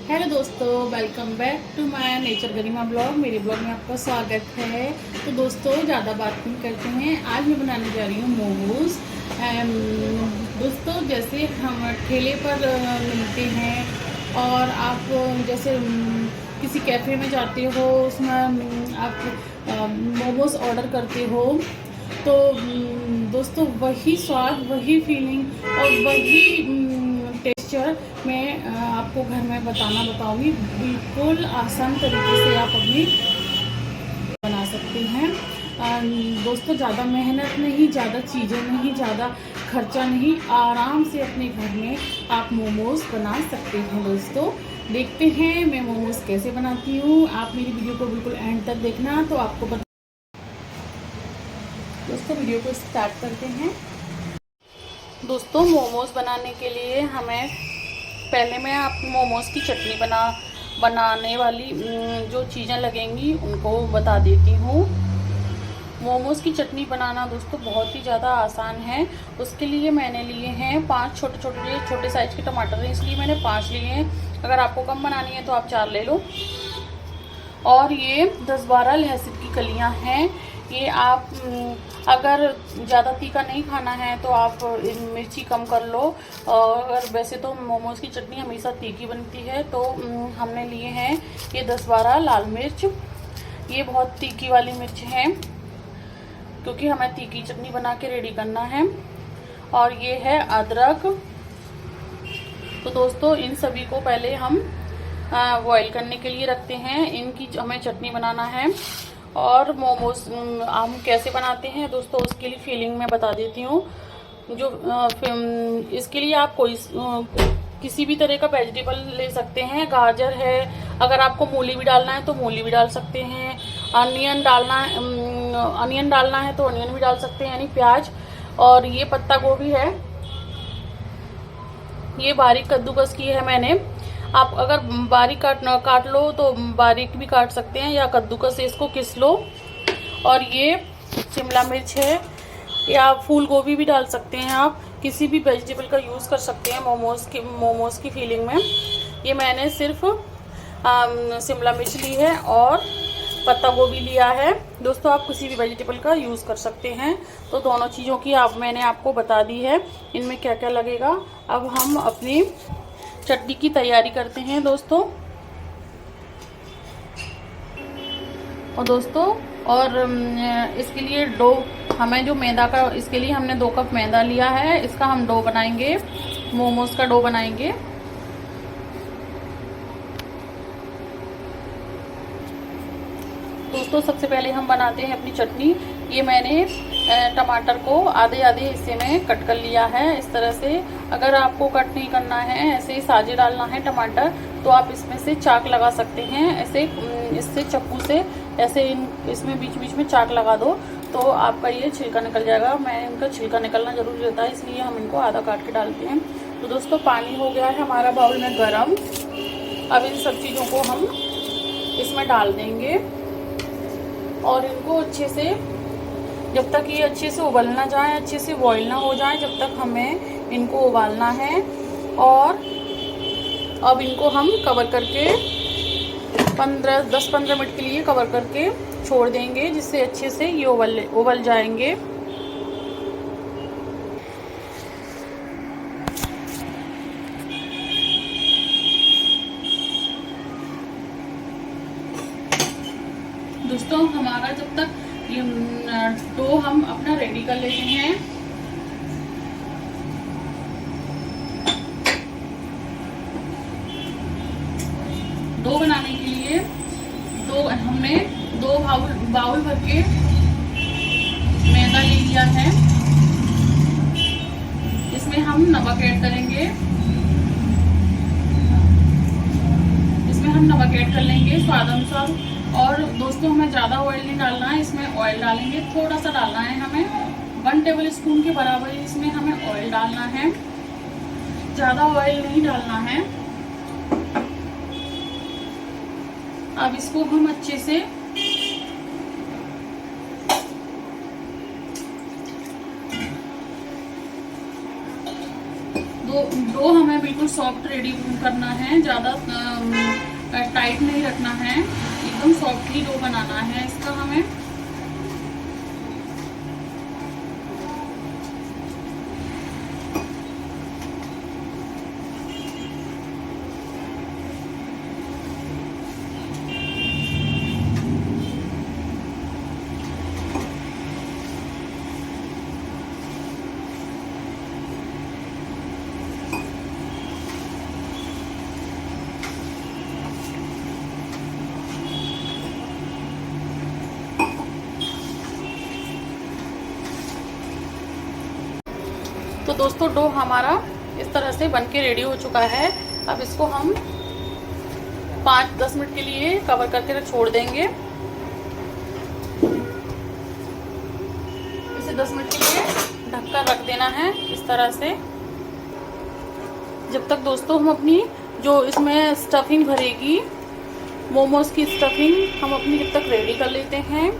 Hello दोस्तों, welcome back to my nature Garima blog. मेरे blog में आपका स्वागत है। तो दोस्तों, ज़्यादा बात नहीं करते हैं, आज मैं बनाने जा रही हूँ मोमोज़। दोस्तों, जैसे हम ठेले पर मिलते हैं और आप जैसे किसी कैफ़े में जाते हो, उसमें आप मोमोज़ ऑर्डर करते हो, तो दोस्तों वही स्वाद, वही फीलिंग और वही टेक्सचर मैं आपको घर में बताऊंगी। बिल्कुल आसान तरीके से आप अपनी बना सकते हैं। दोस्तों, ज़्यादा मेहनत नहीं, ज़्यादा चीज़ें नहीं, ज़्यादा खर्चा नहीं, आराम से अपने घर में आप मोमोज़ बना सकते हैं। दोस्तों, देखते हैं मैं मोमोज़ कैसे बनाती हूँ। आप मेरी वीडियो को बिल्कुल एंड तक देखना, तो आपको दोस्तों वीडियो को स्टार्ट करते हैं। दोस्तों, मोमोज़ बनाने के लिए हमें पहले मैं आपको मोमोज़ की चटनी बनाने वाली जो चीज़ें लगेंगी उनको बता देती हूँ। मोमोज़ की चटनी बनाना दोस्तों बहुत ही ज़्यादा आसान है। उसके लिए मैंने लिए हैं 5 छोटे साइज़ के टमाटर हैं, इसलिए मैंने 5 लिए हैं। अगर आपको कम बनानी है तो आप 4 ले लो। और ये 10-12 लहसुन की कलियाँ हैं। ये आप अगर ज़्यादा तीखा नहीं खाना है तो आप मिर्ची कम कर लो। और वैसे तो मोमोज़ की चटनी हमेशा तीखी बनती है, तो हमने लिए हैं ये 10-12 लाल मिर्च। ये बहुत तीखी वाली मिर्च है, क्योंकि हमें तीखी चटनी बना के रेडी करना है। और ये है अदरक। तो दोस्तों, इन सभी को पहले हम बॉईल करने के लिए रखते हैं। इनकी हमें चटनी बनाना है। और मोमोज हम कैसे बनाते हैं दोस्तों, उसके लिए फीलिंग मैं बता देती हूँ। जो इसके लिए आप किसी भी तरह का वेजिटेबल ले सकते हैं। गाजर है, अगर आपको मूली भी डालना है तो मूली भी डाल सकते हैं। अनियन डालना है तो अनियन भी डाल सकते हैं, यानी प्याज। और ये पत्ता गोभी है, ये बारीक कद्दूकस की है मैंने। आप अगर बारीक काट लो तो बारीक भी काट सकते हैं, या कद्दूकस से इसको घिस लो। और ये शिमला मिर्च है, या फूल गोभी भी डाल सकते हैं। आप किसी भी वेजिटेबल का यूज़ कर सकते हैं मोमोज़ की फीलिंग में। ये मैंने सिर्फ शिमला मिर्च ली है और पत्ता गोभी लिया है। दोस्तों, आप किसी भी वेजिटेबल का यूज़ कर सकते हैं। तो दोनों चीज़ों की मैंने आपको बता दी है, इनमें क्या क्या लगेगा। अब हम अपनी चटनी की तैयारी करते हैं दोस्तों। और इसके लिए डो, हमें जो मैदा का, इसके लिए हमने 2 कप मैदा लिया है। इसका हम डो बनाएंगे, मोमोज़ का डो बनाएंगे। दोस्तों, सबसे पहले हम बनाते हैं अपनी चटनी। ये मैंने टमाटर को आधे आधे हिस्से में कट कर लिया है, इस तरह से। अगर आपको कट नहीं करना है, ऐसे ही साजे डालना है टमाटर, तो आप इसमें से चाक लगा सकते हैं। ऐसे इससे चाकू से ऐसे इसमें बीच बीच में चाक लगा दो, तो आपका ये छिलका निकल जाएगा। इनका छिलका निकलना जरूरी रहता है, इसलिए हम इनको आधा काट के डालते हैं। तो दोस्तों, पानी हो गया है हमारा बाउल में गर्म। अब इन सब चीज़ों को हम इसमें डाल देंगे और इनको अच्छे से, जब तक ये अच्छे से उबल ना जाए, अच्छे से बॉईल ना हो जाए, जब तक हमें इनको उबालना है। और अब इनको हम कवर करके 10-15 मिनट के लिए कवर करके छोड़ देंगे, जिससे अच्छे से ये उबल जाएंगे। दोस्तों, हमारा जब तक ये डो हम अपना रेडी कर लेते हैं। डो बनाने के लिए हमने 2 बाउल भर के मैदा ले लिया है। इसमें हम नमक ऐड करेंगे, कर लेंगे स्वाद अनुसार। और दोस्तों, हमें ज़्यादा ऑयल नहीं डालना है, इसमें ऑयल डालेंगे थोड़ा सा डालना है हमें। 1 टेबल स्पून के बराबर इसमें हमें ऑयल डालना है, ज़्यादा ऑयल नहीं डालना है। अब इसको हम अच्छे से डो हमें बिल्कुल सॉफ्ट रेडी करना है, ज़्यादा टाइट नहीं रखना है, एकदम सॉफ्टली डो बनाना है इसका हमें। तो दोस्तों डो हमारा इस तरह से बनके रेडी हो चुका है। अब इसको हम 5-10 मिनट के लिए कवर करके छोड़ देंगे। इसे 10 मिनट के लिए ढककर रख देना है इस तरह से, जब तक दोस्तों हम अपनी जो इसमें स्टफिंग भरेगी, मोमोज की स्टफिंग हम अपनी जब तक रेडी कर लेते हैं।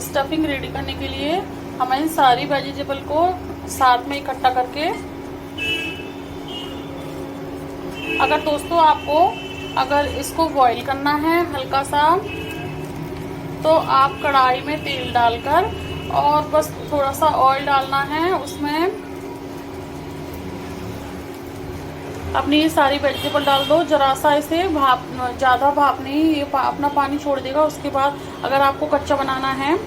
स्टफिंग रेडी करने के लिए हमें सारी वेजिटेबल को साथ में इकट्ठा करके, अगर दोस्तों आपको अगर इसको बॉईल करना है हल्का सा, तो आप कढ़ाई में तेल डालकर और बस थोड़ा सा ऑयल डालना है, उसमें अपनी ये सारी वेजिटेबल डाल दो। जरा सा इसे ज़्यादा भाप नहीं, ये अपना पानी छोड़ देगा। उसके बाद अगर आपको कच्चा बनाना है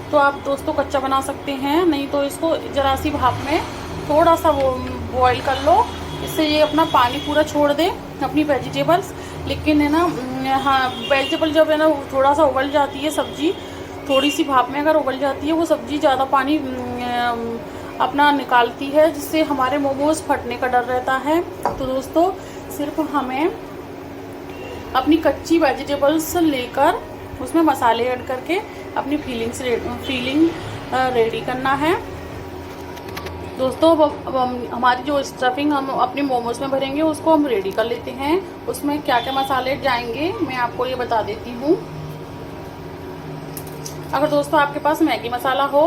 तो आप दोस्तों कच्चा बना सकते हैं, नहीं तो इसको जरा सी भाप में थोड़ा सा वो बॉईल कर लो, इससे ये अपना पानी पूरा छोड़ दे अपनी वेजिटेबल्स। लेकिन है ना, हाँ, वेजिटेबल जब है ना थोड़ा सा उबल जाती है, सब्जी थोड़ी सी भाप में अगर उबल जाती है, वो सब्जी ज़्यादा पानी अपना निकालती है, जिससे हमारे मोमोज फटने का डर रहता है। तो दोस्तों सिर्फ हमें अपनी कच्ची वेजिटेबल्स लेकर उसमें मसाले ऐड करके अपनी फीलिंग रेडी करना है। दोस्तों अब हमारी जो स्टफिंग हम अपने मोमोज में भरेंगे उसको हम रेडी कर लेते हैं। उसमें क्या क्या मसाले जाएंगे मैं आपको ये बता देती हूँ। अगर दोस्तों आपके पास मैगी मसाला हो,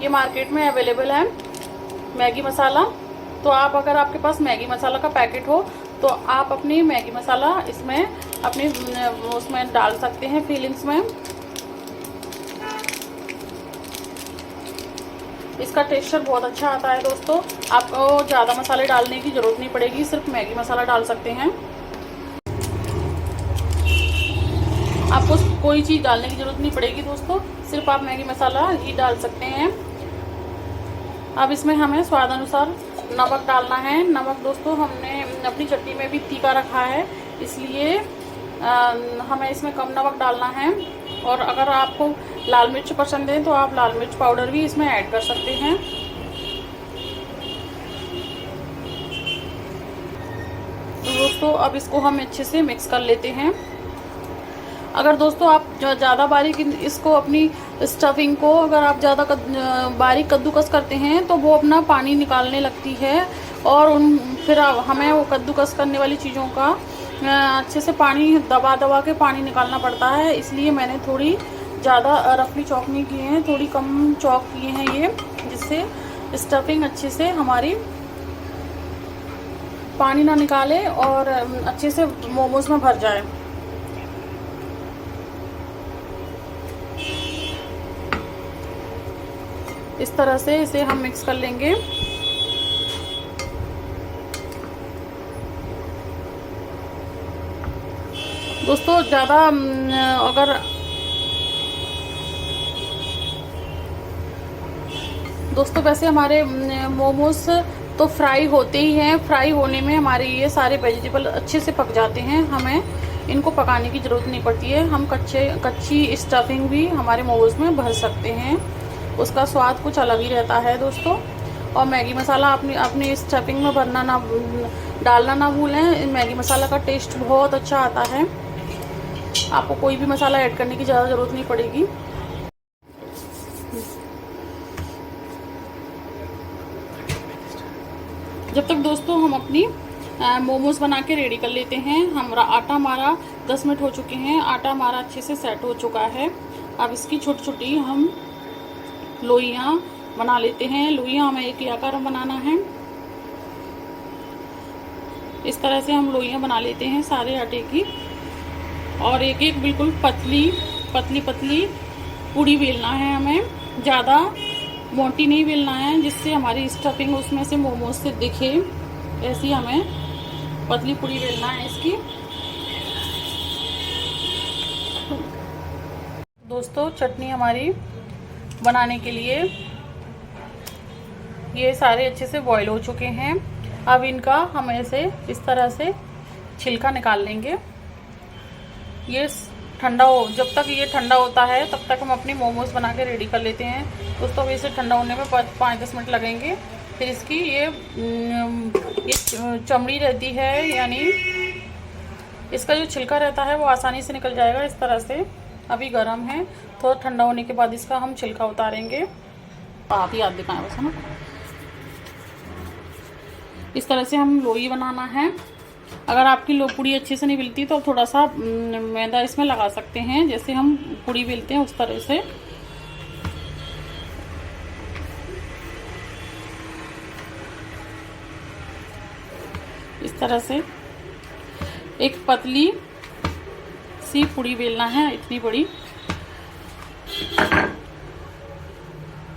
ये मार्केट में अवेलेबल है मैगी मसाला, तो आप अगर आपके पास मैगी मसाला का पैकेट हो तो आप अपनी मैगी मसाला इसमें अपनी उसमें डाल सकते हैं फीलिंग्स में। इसका टेक्सचर बहुत अच्छा आता है दोस्तों। आपको ज़्यादा मसाले डालने की ज़रूरत नहीं पड़ेगी, सिर्फ मैगी मसाला डाल सकते हैं। आपको कोई चीज़ डालने की ज़रूरत नहीं पड़ेगी दोस्तों, सिर्फ आप मैगी मसाला ही डाल सकते हैं। अब इसमें हमें स्वाद अनुसार नमक डालना है। नमक दोस्तों हमने अपनी चटनी में भी तीखा रखा है, इसलिए हमें इसमें कम नमक डालना है। और अगर आपको लाल मिर्च पसंद है तो आप लाल मिर्च पाउडर भी इसमें ऐड कर सकते हैं। तो दोस्तों अब इसको हम अच्छे से मिक्स कर लेते हैं। अगर दोस्तों आप ज़्यादा बारीक इसको अपनी स्टफिंग को अगर आप ज़्यादा बारीक कद्दूकस करते हैं तो वो अपना पानी निकालने लगती है, और फिर हमें वो कद्दूकस करने वाली चीज़ों का अच्छे से पानी दबा के पानी निकालना पड़ता है। इसलिए मैंने थोड़ी ज़्यादा रफली चॉप नहीं किए हैं, थोड़ी कम चॉप किए हैं ये, जिससे स्टफिंग अच्छे से हमारी पानी ना निकाले और अच्छे से मोमोज में भर जाए। इस तरह से इसे हम मिक्स कर लेंगे। दोस्तों ज़्यादा अगर दोस्तों वैसे हमारे मोमोज तो फ्राई होते ही हैं, फ्राई होने में हमारे ये सारे वेजिटेबल अच्छे से पक जाते हैं, हमें इनको पकाने की ज़रूरत नहीं पड़ती है। हम कच्ची स्टफिंग भी हमारे मोमोज में भर सकते हैं, उसका स्वाद कुछ अलग ही रहता है दोस्तों। और मैगी मसाला अपनी स्टफिंग में डालना ना भूलें। मैगी मसाला का टेस्ट बहुत अच्छा आता है, आपको कोई भी मसाला ऐड करने की ज़्यादा ज़रूरत नहीं पड़ेगी। जब तक दोस्तों हम अपनी मोमोज बना के रेडी कर लेते हैं। आटा हमारा 10 मिनट हो चुके हैं, आटा हमारा अच्छे से सेट हो चुका है। अब इसकी छोटी छोटी हम लोइयाँ बना लेते हैं। लोइयाँ हमें एक आकार में बनाना है। इस तरह से हम लोइयाँ बना लेते हैं सारे आटे की, और एक एक बिल्कुल पतली पतली पतली पूड़ी बेलना है हमें, ज़्यादा मोटी नहीं बेलना है जिससे हमारी स्टफिंग उसमें से मोमोज से दिखे। ऐसी हमें पतली पूड़ी बेलना है इसकी। दोस्तों चटनी हमारी बनाने के लिए ये सारे अच्छे से बॉईल हो चुके हैं। अब इनका हम ऐसे इस तरह से छिलका निकाल लेंगे। ये ठंडा हो, जब तक ये ठंडा होता है तब तक हम अपनी मोमोज बना के रेडी कर लेते हैं। दोस्तों अब इसे ठंडा होने में 5-10 मिनट लगेंगे। फिर इसकी ये चमड़ी रहती है, यानी इसका जो छिलका रहता है वो आसानी से निकल जाएगा इस तरह से। अभी गर्म है, थोड़ा ठंडा होने के बाद इसका हम छिलका उतारेंगे। हाथ ही हाथ दिखाएं बस, है ना। इस तरह से हम लोई बनाना है। अगर आपकी पूड़ी अच्छे से नहीं मिलती तो थोड़ा सा मैदा इसमें लगा सकते हैं, जैसे हम पूड़ी बेलते हैं उस तरह से। इस तरह से एक पतली सी पूड़ी बेलना है, इतनी बड़ी।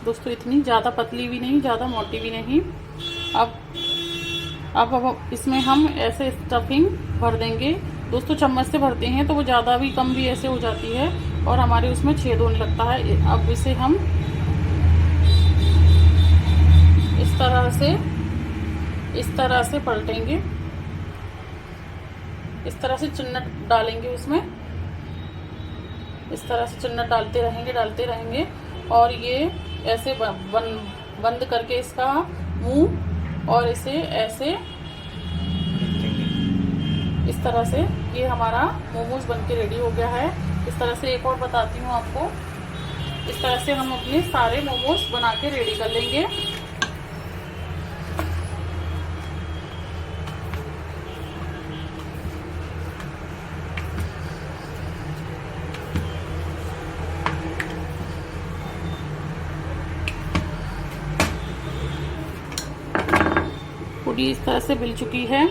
दोस्तों इतनी ज़्यादा पतली भी नहीं, ज़्यादा मोटी भी नहीं। अब इसमें हम ऐसे स्टफिंग भर देंगे। दोस्तों चम्मच से भरते हैं तो वो ज़्यादा भी कम भी ऐसे हो जाती है और हमारे उसमें छेद होने लगता है। अब इसे हम इस तरह से पलटेंगे, इस तरह से चुन्नट डालेंगे उसमें। इस तरह से चुन्नट डालते रहेंगे और ये ऐसे बंद करके इसका मुंह, और इसे ऐसे इस तरह से ये हमारा मोमोज बन के रेडी हो गया है। इस तरह से एक और बताती हूँ आपको। इस तरह से हम अपने सारे मोमोज बना के रेडी कर लेंगे। पूरी इस तरह से मिल चुकी है।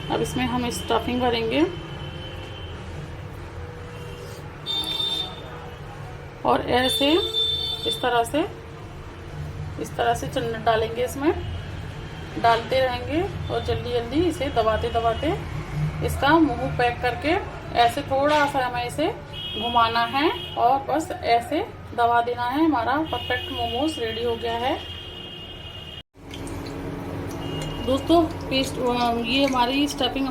अब इसमें हम स्टफिंग भरेंगे और ऐसे इस तरह से चुन्नट डालेंगे, इसमें डालते रहेंगे और जल्दी जल्दी इसे दबाते इसका मुंह पैक करके ऐसे थोड़ा सा हमें इसे घुमाना है और बस ऐसे दबा देना है। हमारा परफेक्ट मोमोज रेडी हो गया है। दोस्तों पेस्ट ये हमारी स्टफिंग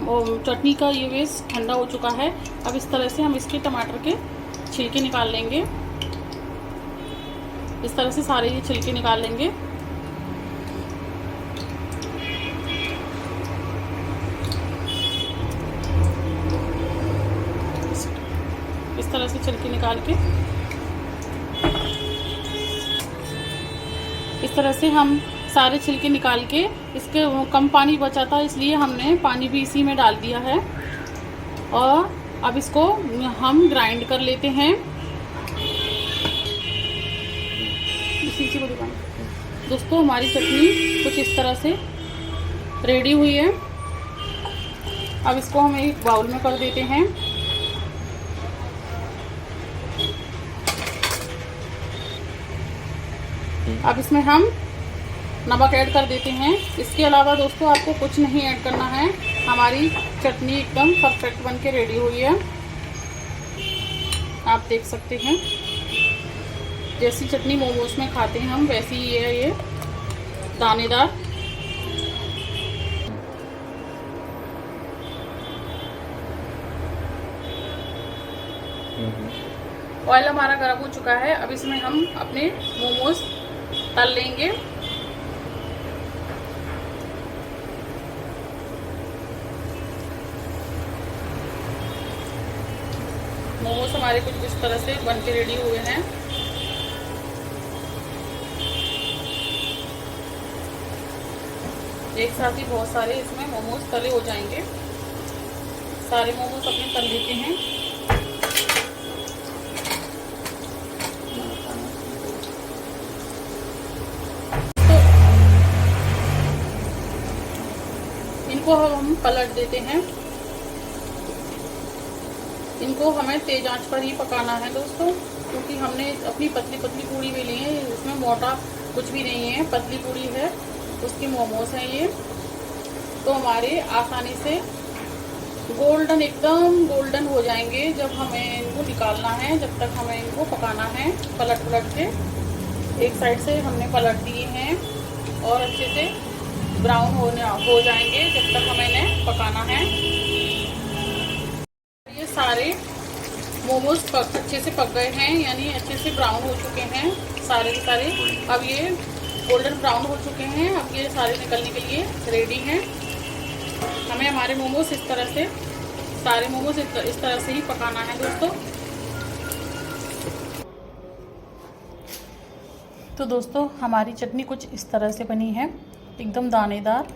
चटनी का ये बेस ठंडा हो चुका है। अब इस तरह से हम इसके टमाटर के छिलके निकाल लेंगे। इस तरह से सारे ये छिलके निकाल लेंगे। इस तरह से छिलके निकाल के इस तरह से हम सारे छिलके निकाल के, इसके कम पानी बचा था इसलिए हमने पानी भी इसी में डाल दिया है। और अब इसको हम ग्राइंड कर लेते हैं। दोस्तों हमारी चटनी कुछ इस तरह से रेडी हुई है। अब इसको हम एक बाउल में कर देते हैं। अब इसमें हम नमक ऐड कर देते हैं। इसके अलावा दोस्तों आपको कुछ नहीं ऐड करना है। हमारी चटनी एकदम परफेक्ट बन के रेडी हुई है। आप देख सकते हैं जैसी चटनी मोमोज में खाते हैं हम, वैसी ही है ये दानेदार। ऑयल हमारा गर्म हो चुका है। अब इसमें हम अपने मोमोज तल लेंगे। मोमोज हमारे कुछ इस तरह से बन के रेडी हुए हैं। एक साथ ही बहुत सारे इसमें मोमोज तले हो जाएंगे। सारे मोमोज अपने तल लेते हैं। इनको हम पलट देते हैं। इनको हमें तेज आंच पर ही पकाना है दोस्तों, क्योंकि हमने अपनी पतली पतली पूड़ी बेली है, इसमें मोटा कुछ भी नहीं है, पतली पूड़ी है, उसकी मोमोज हैं ये। तो हमारे आसानी से गोल्डन, एकदम गोल्डन हो जाएंगे जब हमें इनको निकालना है। जब तक हमें इनको पकाना है पलट पलट के। एक साइड से हमने पलट दिए हैं और अच्छे से ब्राउन हो जाएंगे जब तक हमें इन्हें पकाना है। ये सारे मोमोज अच्छे से पक गए हैं, यानी अच्छे से ब्राउन हो चुके हैं सारे के सारे। अब ये गोल्डन ब्राउन हो चुके हैं, अब ये सारे निकलने के लिए रेडी हैं। हमें हमारे मोमोज इस तरह से, सारे मोमोज इस तरह से ही पकाना है दोस्तों। तो दोस्तों हमारी चटनी कुछ इस तरह से बनी है, एकदम दानेदार,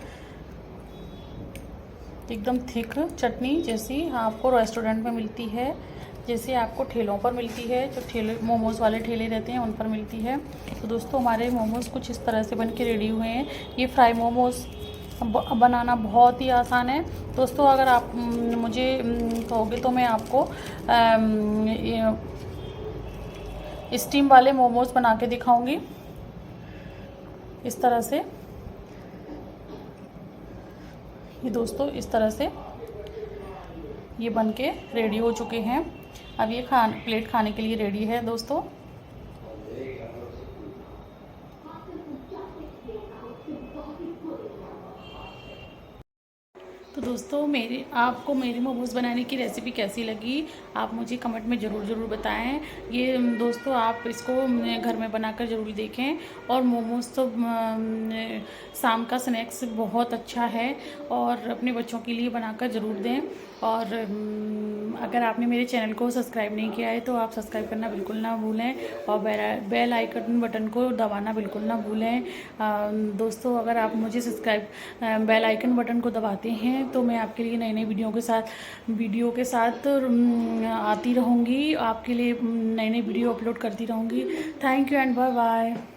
एकदम थिक चटनी, जैसी आपको रेस्टोरेंट में मिलती है, जैसे आपको ठेलों पर मिलती है, जो ठेले मोमोज़ वाले ठेले रहते हैं उन पर मिलती है। तो दोस्तों हमारे मोमोज़ कुछ इस तरह से बन के रेडी हुए हैं। ये फ्राई मोमोज़ बनाना बहुत ही आसान है दोस्तों। अगर आप मुझे कहोगे तो मैं आपको स्टीम वाले मोमोज़ बना के दिखाऊंगी इस तरह से। ये दोस्तों इस तरह से ये बन के रेडी हो चुके हैं। अब ये प्लेट खाने के लिए रेडी है दोस्तों। तो दोस्तों आपको मेरी मोमोज़ बनाने की रेसिपी कैसी लगी, आप मुझे कमेंट में ज़रूर बताएं। ये दोस्तों आप इसको घर में बनाकर ज़रूर देखें। और मोमोज़ तो शाम का स्नैक्स बहुत अच्छा है, और अपने बच्चों के लिए बनाकर ज़रूर दें। और अगर आपने मेरे चैनल को सब्सक्राइब नहीं किया है तो आप सब्सक्राइब करना बिल्कुल ना भूलें, और बेल आइकन बटन को दबाना बिल्कुल ना भूलें। दोस्तों अगर आप मुझे बेल आइकन बटन को दबाते हैं तो मैं आपके लिए नई नई वीडियो के साथ आती रहूँगी, आपके लिए नई नई वीडियो अपलोड करती रहूँगी। Thank you and bye bye.